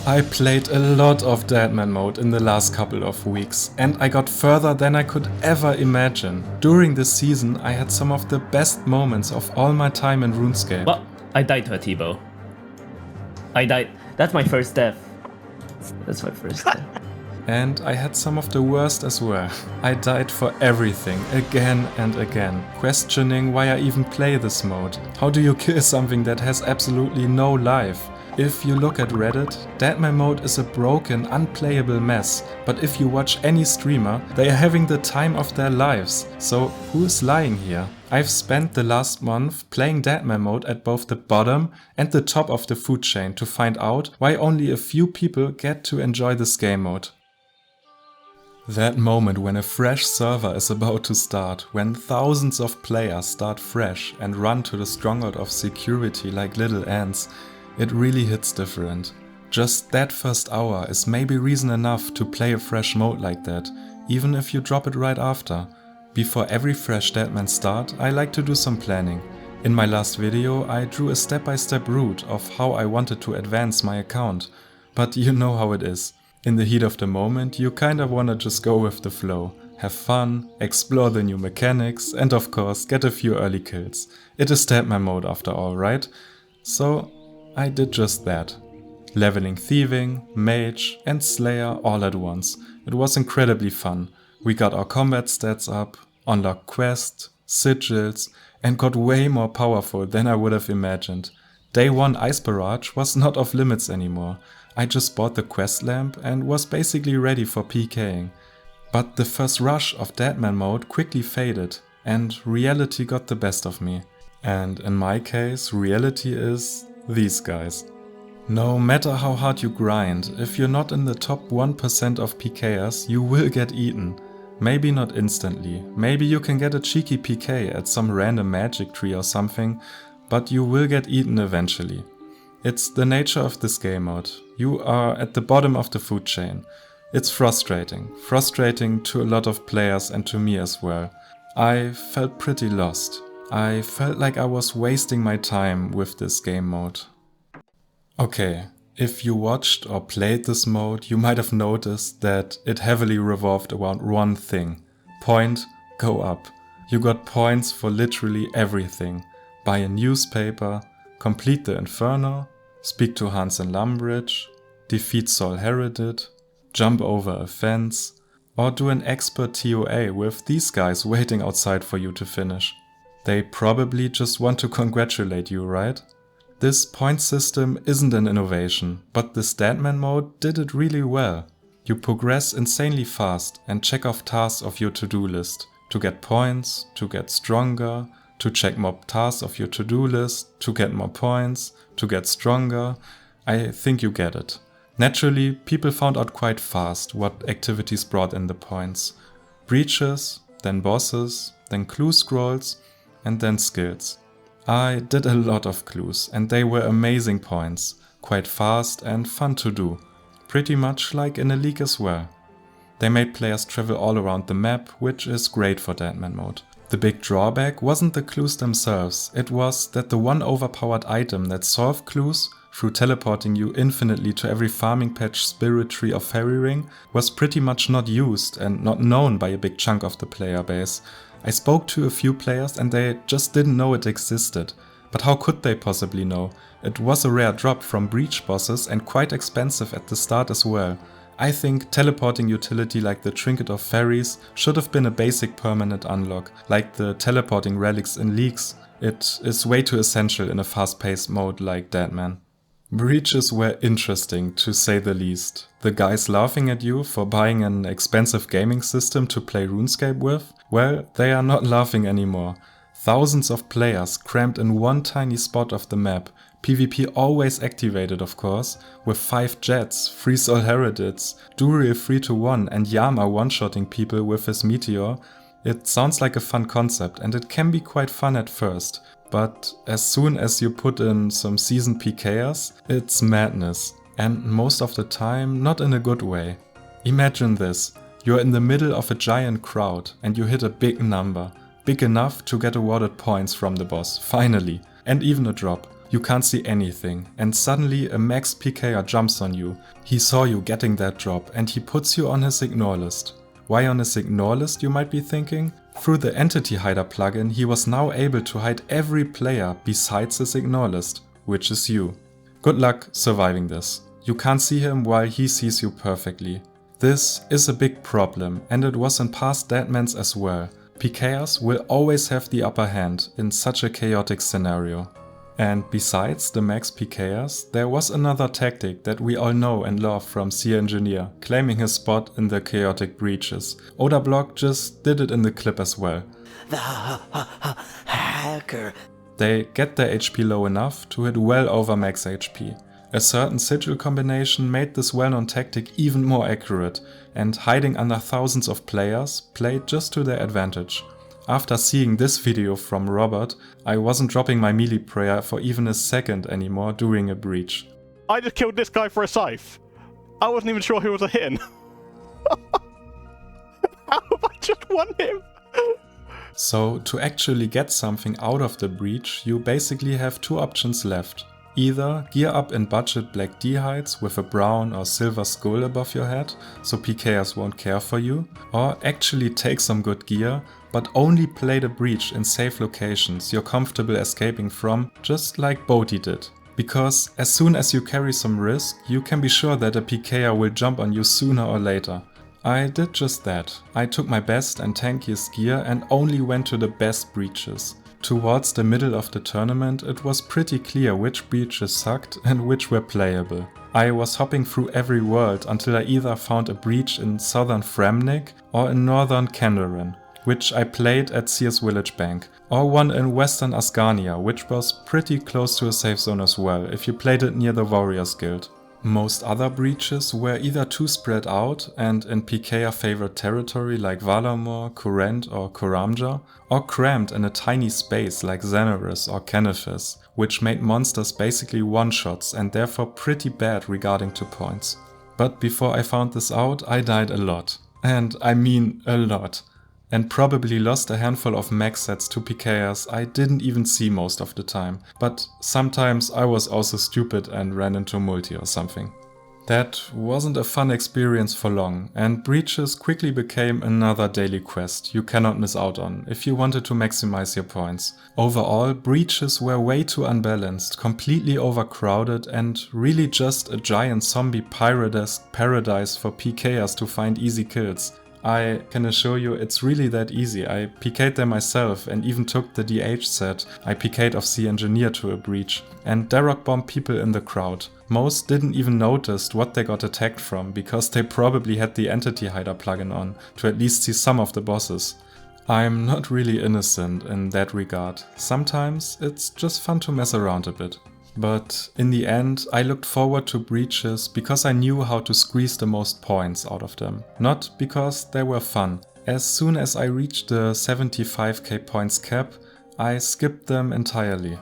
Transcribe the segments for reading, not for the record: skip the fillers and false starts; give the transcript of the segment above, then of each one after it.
I played a lot of Deadman Mode in the last couple of weeks, and I got further than I could ever imagine. During this season I had some of the best moments of all my time in RuneScape. Well, I died to a T-bow. I died. That's my first death. That's my first death. And I had some of the worst as well. I died for everything, again and again, questioning why I even play this mode. How do you kill something that has absolutely no life? If you look at Reddit, Deadman Mode is a broken, unplayable mess, but if you watch any streamer, they are having the time of their lives. So who is lying here? I've spent the last month playing Deadman Mode at both the bottom and the top of the food chain to find out why only a few people get to enjoy this game mode. That moment when a fresh server is about to start, when thousands of players start fresh and run to the stronghold of security like little ants, it really hits different. Just that first hour is maybe reason enough to play a fresh mode like that, even if you drop it right after. Before every fresh Deadman start, I like to do some planning. In my last video I drew a step-by-step route of how I wanted to advance my account, but you know how it is. In the heat of the moment you kinda wanna just go with the flow, have fun, explore the new mechanics and of course get a few early kills. It is Deadman Mode after all, right? So I did just that. Leveling Thieving, Mage and Slayer all at once. It was incredibly fun. We got our combat stats up, unlocked quests, sigils and got way more powerful than I would have imagined. Day 1 Ice Barrage was not off limits anymore. I just bought the quest lamp and was basically ready for PKing. But the first rush of Deadman Mode quickly faded and reality got the best of me. And in my case, reality is these guys. No matter how hard you grind, if you're not in the top 1% of pkers, you will get eaten. Maybe not instantly, maybe you can get a cheeky PK at some random magic tree or something, but you will get eaten eventually. It's the nature of this game mode. You are at the bottom of the food chain. It's frustrating to a lot of players and to me as well. I felt pretty lost. I felt like I was wasting my time with this game mode. Okay, if you watched or played this mode, you might have noticed that it heavily revolved around one thing. Point, go up. You got points for literally everything. Buy a newspaper, complete the Inferno, speak to Hans in Lumbridge, defeat Sol Heredit, jump over a fence, or do an expert TOA with these guys waiting outside for you to finish. They probably just want to congratulate you, right? This point system isn't an innovation, but this Deadman mode did it really well. You progress insanely fast and check off tasks of your to-do list, to get points, to get stronger, to check more tasks of your to-do list, to get more points, to get stronger. I think you get it. Naturally, people found out quite fast what activities brought in the points. Breaches, then bosses, then clue scrolls, and then skills. I did a lot of clues and they were amazing points, quite fast and fun to do, pretty much like in a league as well. They made players travel all around the map, which is great for Deadman Mode. The big drawback wasn't the clues themselves, it was that the one overpowered item that solved clues through teleporting you infinitely to every farming patch spirit tree or fairy ring was pretty much not used and not known by a big chunk of the player base. I spoke to a few players and they just didn't know it existed. But how could they possibly know? It was a rare drop from breach bosses and quite expensive at the start as well. I think teleporting utility like the Trinket of Fairies should have been a basic permanent unlock, like the teleporting relics in leagues. It is way too essential in a fast-paced mode like Deadman. Breaches were interesting, to say the least. The guys laughing at you for buying an expensive gaming system to play RuneScape with? Well, they are not laughing anymore. Thousands of players crammed in one tiny spot of the map, PvP always activated of course, with 5 jets, 3 Sol Heredits, Duriel 3-1 and Yama one-shotting people with his meteor. It sounds like a fun concept and it can be quite fun at first. But as soon as you put in some seasoned PKers, it's madness. And most of the time, not in a good way. Imagine this, you're in the middle of a giant crowd and you hit a big number. Big enough to get awarded points from the boss, finally. And even a drop. You can't see anything, and suddenly a max PKer jumps on you. He saw you getting that drop and he puts you on his ignore list. Why on his ignore list, you might be thinking? Through the entity hider plugin, he was now able to hide every player besides his ignore list, which is you. Good luck surviving this. You can't see him while he sees you perfectly. This is a big problem, and it was in past Deadmans as well. PKers will always have the upper hand in such a chaotic scenario. And besides the max PKers, there was another tactic that we all know and love from C Engineer, claiming his spot in the chaotic breaches. Odablock just did it in the clip as well. The hacker. They get their HP low enough to hit well over max HP. A certain sigil combination made this well-known tactic even more accurate, and hiding under thousands of players played just to their advantage. After seeing this video from Robert, I wasn't dropping my melee prayer for even a second anymore during a breach. I just killed this guy for a scythe. I wasn't even sure he was a hit. How have I just won him? So to actually get something out of the breach, you basically have two options left. Either gear up in budget black D-hides with a brown or silver skull above your head, so PKers won't care for you, or actually take some good gear, but only play the breach in safe locations you're comfortable escaping from, just like Bodhi did. Because as soon as you carry some risk, you can be sure that a PKer will jump on you sooner or later. I did just that. I took my best and tankiest gear and only went to the best breaches. Towards the middle of the tournament, it was pretty clear which breaches sucked and which were playable. I was hopping through every world until I either found a breach in southern Fremnik or in northern Kendaren, which I played at Sears Village Bank, or one in western Ascania, which was pretty close to a safe zone as well if you played it near the Warriors Guild. Most other breaches were either too spread out and in PKer favored territory like Valamor, Kurent or Koramja, or crammed in a tiny space like Xanaris or Kenethys, which made monsters basically one-shots and therefore pretty bad regarding to points. But before I found this out, I died a lot. And I mean a lot. And probably lost a handful of max sets to PKers I didn't even see most of the time, but sometimes I was also stupid and ran into multi or something. That wasn't a fun experience for long, and breaches quickly became another daily quest you cannot miss out on if you wanted to maximize your points. Overall, breaches were way too unbalanced, completely overcrowded, and really just a giant zombie pirate-esque paradise for PKers to find easy kills. I can assure you it's really that easy. I PK'd them myself and even took the DH set I PK'd of C Engineer to a breach and Darrock bombed people in the crowd. Most didn't even notice what they got attacked from because they probably had the entity hider plugin on to at least see some of the bosses. I'm not really innocent in that regard. Sometimes it's just fun to mess around a bit. But in the end, I looked forward to breaches because I knew how to squeeze the most points out of them, not because they were fun. As soon as I reached the 75k points cap, I skipped them entirely.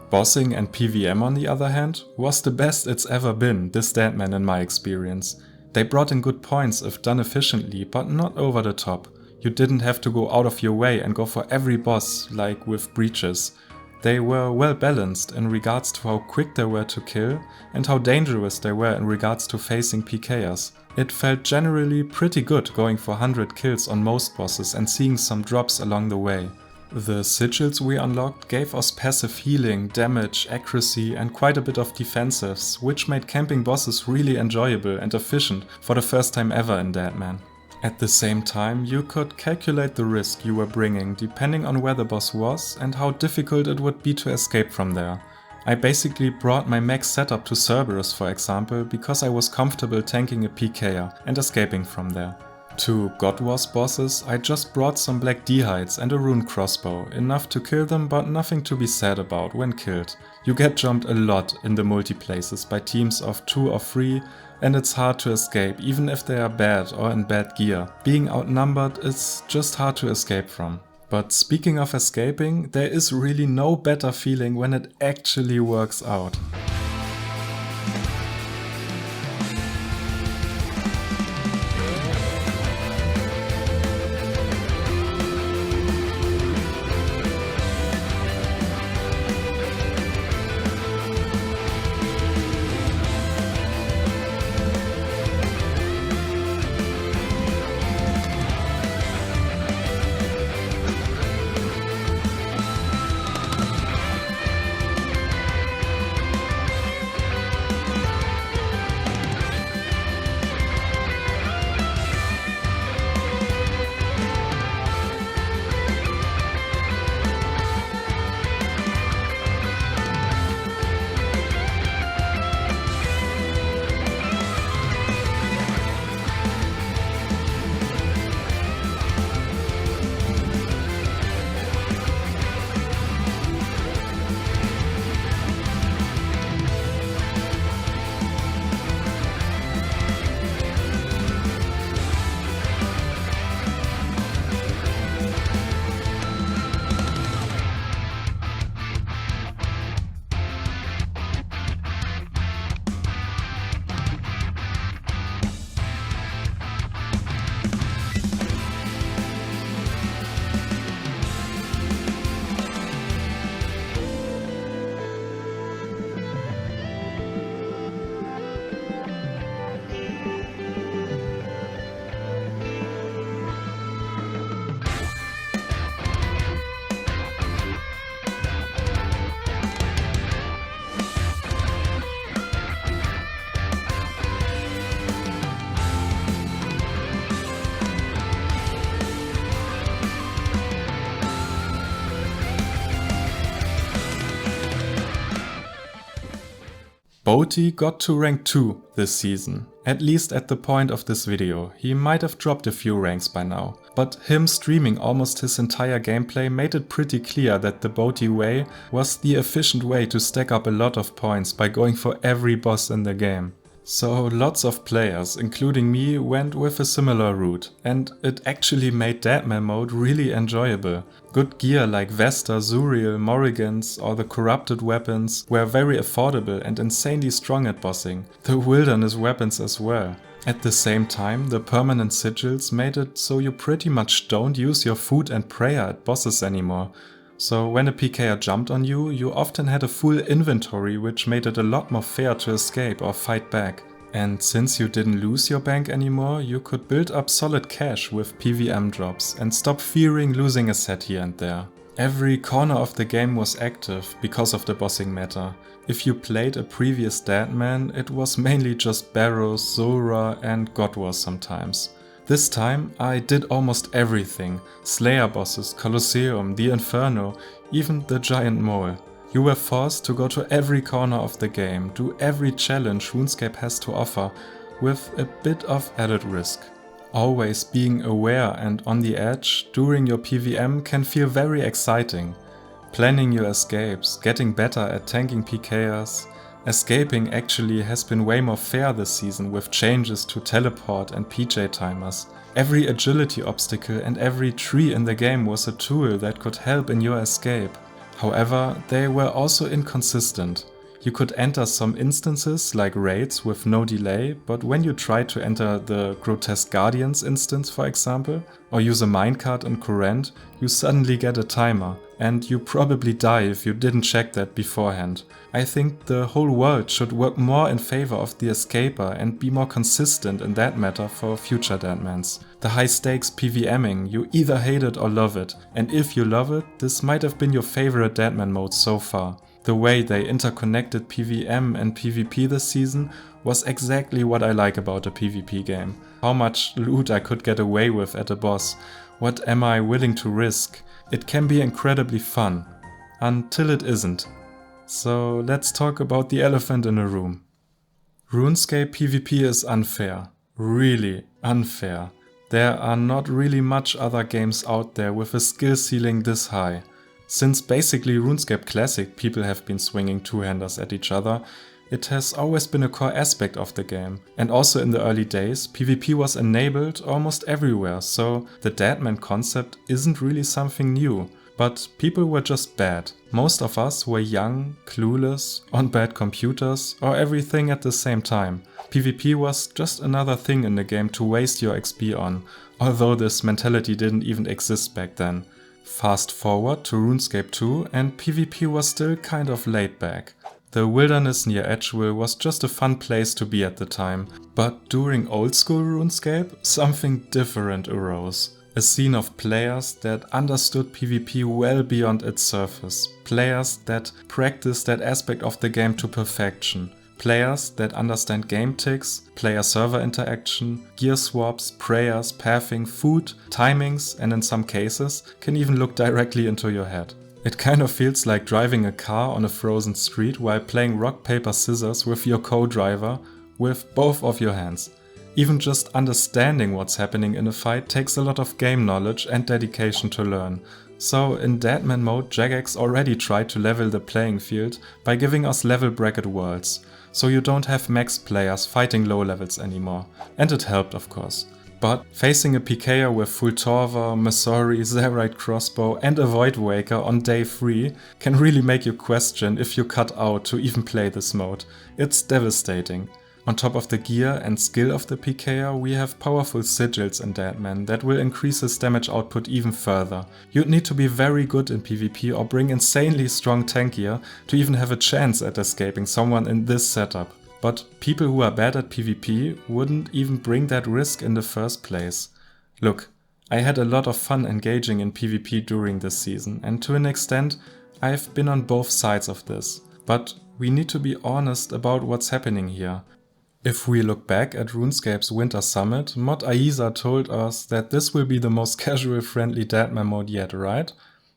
Bossing and PVM on the other hand, was the best it's ever been, this Deadman in my experience. They brought in good points if done efficiently, but not over the top. You didn't have to go out of your way and go for every boss like with breaches. They were well balanced in regards to how quick they were to kill and how dangerous they were in regards to facing PKers. It felt generally pretty good going for 100 kills on most bosses and seeing some drops along the way. The sigils we unlocked gave us passive healing, damage, accuracy and quite a bit of defensives, which made camping bosses really enjoyable and efficient for the first time ever in Deadman. At the same time, you could calculate the risk you were bringing depending on where the boss was and how difficult it would be to escape from there. I basically brought my max setup to Cerberus, for example, because I was comfortable tanking a PKer and escaping from there. To God Wars bosses, I just brought some black D-hides and a rune crossbow, enough to kill them but nothing to be sad about when killed. You get jumped a lot in the multi-places by teams of 2 or 3, and it's hard to escape even if they are bad or in bad gear. Being outnumbered is just hard to escape from. But speaking of escaping, there is really no better feeling when it actually works out. Boaty got to rank 2 this season, at least at the point of this video. He might have dropped a few ranks by now, but him streaming almost his entire gameplay made it pretty clear that the Boaty way was the efficient way to stack up a lot of points by going for every boss in the game. So lots of players, including me, went with a similar route, and it actually made Deadman Mode really enjoyable. Good gear like Vesta, Zuriel, Morrigan's or the corrupted weapons were very affordable and insanely strong at bossing, the wilderness weapons as well. At the same time, the permanent sigils made it so you pretty much don't use your food and prayer at bosses anymore. So when a PKer jumped on you, you often had a full inventory, which made it a lot more fair to escape or fight back. And since you didn't lose your bank anymore, you could build up solid cash with PVM drops and stop fearing losing a set here and there. Every corner of the game was active because of the bossing meta. If you played a previous Deadman, it was mainly just Barrows, Zora and God Wars sometimes. This time I did almost everything, Slayer bosses, Colosseum, the Inferno, even the Giant Mole. You were forced to go to every corner of the game, do every challenge RuneScape has to offer, with a bit of added risk. Always being aware and on the edge during your PVM can feel very exciting. Planning your escapes, getting better at tanking PKers. Escaping actually has been way more fair this season with changes to teleport and PJ timers. Every agility obstacle and every tree in the game was a tool that could help in your escape. However, they were also inconsistent. You could enter some instances like raids with no delay, but when you try to enter the Grotesque Guardians instance for example, or use a minecart in Current, you suddenly get a timer, and you probably die if you didn't check that beforehand. I think the whole world should work more in favor of the escaper and be more consistent in that matter for future Deadmans. The high stakes PVMing, you either hate it or love it, and if you love it, this might have been your favorite Deadman mode so far. The way they interconnected PVM and PvP this season was exactly what I like about a PvP game. How much loot I could get away with at a boss, what am I willing to risk. It can be incredibly fun, until it isn't. So let's talk about the elephant in the room. RuneScape PvP is unfair, really unfair. There are not really much other games out there with a skill ceiling this high. Since basically RuneScape Classic people have been swinging two-handers at each other, it has always been a core aspect of the game. And also in the early days, PvP was enabled almost everywhere, so the Deadman concept isn't really something new. But people were just bad. Most of us were young, clueless, on bad computers, or everything at the same time. PvP was just another thing in the game to waste your XP on, although this mentality didn't even exist back then. Fast forward to RuneScape 2 and PvP was still kind of laid back. The wilderness near Edgeville was just a fun place to be at the time, but during old school RuneScape, something different arose. A scene of players that understood PvP well beyond its surface. Players that practice that aspect of the game to perfection. Players that understand game ticks, player-server interaction, gear swaps, prayers, pathing, food, timings, and in some cases can even look directly into your head. It kind of feels like driving a car on a frozen street while playing rock, paper, scissors with your co-driver with both of your hands. Even just understanding what's happening in a fight takes a lot of game knowledge and dedication to learn. So in Deadman Mode, Jagex already tried to level the playing field by giving us level bracket worlds, so you don't have max players fighting low levels anymore. And it helped of course. But facing a PKer with full Torva, Masori, Zerite crossbow and a Void Waker on day 3 can really make you question if you cut out to even play this mode. It's devastating. On top of the gear and skill of the PKer, we have powerful sigils in Deadman that will increase his damage output even further. You'd need to be very good in PvP or bring insanely strong tank gear to even have a chance at escaping someone in this setup. But people who are bad at PvP wouldn't even bring that risk in the first place. Look, I had a lot of fun engaging in PvP during this season, and to an extent I've been on both sides of this. But we need to be honest about what's happening here. If we look back at RuneScape's Winter Summit, Mod Ayza told us that this will be the most casual friendly Deadman mode yet, right?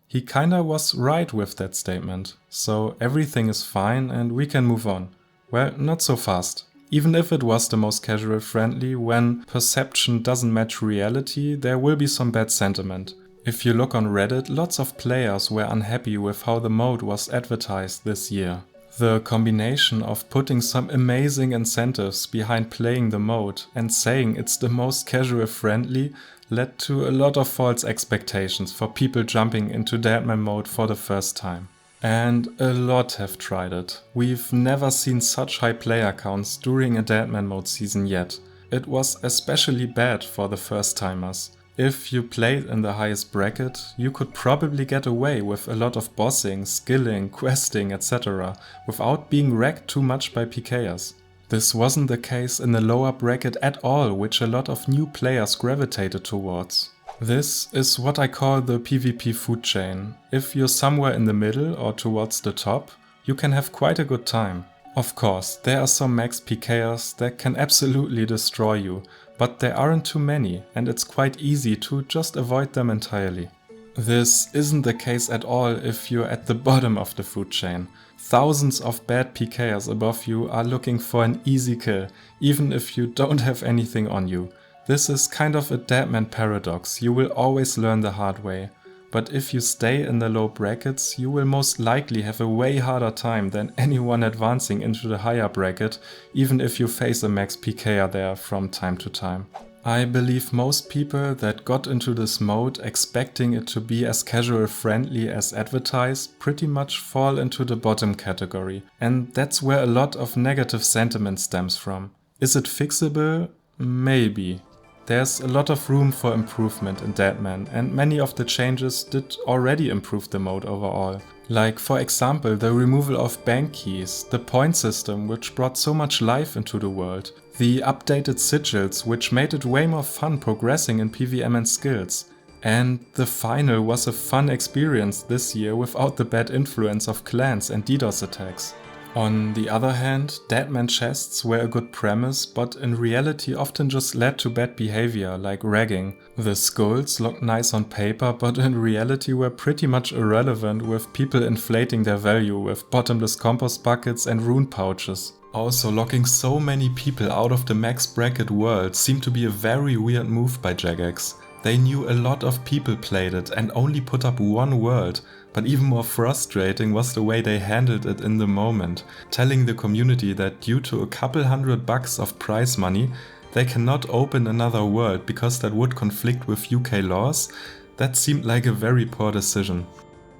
He kinda was right with that statement, so everything is fine and we can move on. Well, not so fast. Even if it was the most casual friendly, when perception doesn't match reality, there will be some bad sentiment. If you look on Reddit, lots of players were unhappy with how the mode was advertised this year. The combination of putting some amazing incentives behind playing the mode and saying it's the most casual friendly led to a lot of false expectations for people jumping into Deadman Mode for the first time. And a lot have tried it. We've never seen such high player counts during a Deadman Mode season yet. It was especially bad for the first timers. If you played in the highest bracket, you could probably get away with a lot of bossing, skilling, questing, etc. without being wrecked too much by pkers. This wasn't the case in the lower bracket at all, which a lot of new players gravitated towards. This is what I call the PvP food chain. If you're somewhere in the middle or towards the top, you can have quite a good time. Of course, there are some max pkers that can absolutely destroy you, but there aren't too many and it's quite easy to just avoid them entirely. This isn't the case at all if you're at the bottom of the food chain. Thousands of bad pkers above you are looking for an easy kill, even if you don't have anything on you. This is kind of a Deadman paradox, you will always learn the hard way. But if you stay in the low brackets, you will most likely have a way harder time than anyone advancing into the higher bracket, even if you face a max pker there from time to time. I believe most people that got into this mode expecting it to be as casual friendly as advertised pretty much fall into the bottom category, and that's where a lot of negative sentiment stems from. Is it fixable? Maybe. There's a lot of room for improvement in Deadman, and many of the changes did already improve the mode overall. Like for example the removal of bank keys, the point system which brought so much life into the world, the updated sigils which made it way more fun progressing in PVM and skills. And the final was a fun experience this year without the bad influence of clans and DDoS attacks. On the other hand, Deadman chests were a good premise, but in reality often just led to bad behavior, like ragging. The skulls looked nice on paper, but in reality were pretty much irrelevant, with people inflating their value with bottomless compost buckets and rune pouches. Also, locking so many people out of the max bracket world seemed to be a very weird move by Jagex. They knew a lot of people played it and only put up one world, but even more frustrating was the way they handled it in the moment, telling the community that due to a couple $100 of prize money, they cannot open another world because that would conflict with UK laws. That seemed like a very poor decision.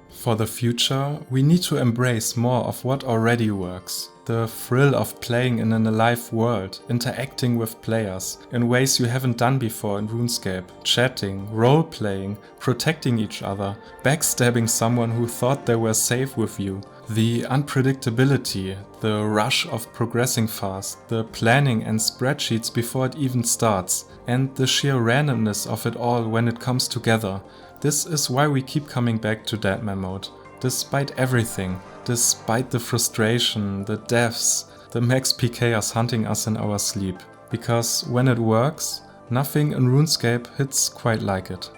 For the future, we need to embrace more of what already works. The thrill of playing in an alive world, interacting with players in ways you haven't done before in RuneScape, chatting, role-playing, protecting each other, backstabbing someone who thought they were safe with you, the unpredictability, the rush of progressing fast, the planning and spreadsheets before it even starts, and the sheer randomness of it all when it comes together. This is why we keep coming back to Deadman Mode. Despite everything, despite the frustration, the deaths, the max pkers hunting us in our sleep. Because when it works, nothing in RuneScape hits quite like it.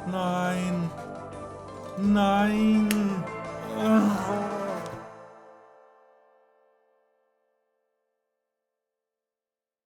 9. 9. Ugh.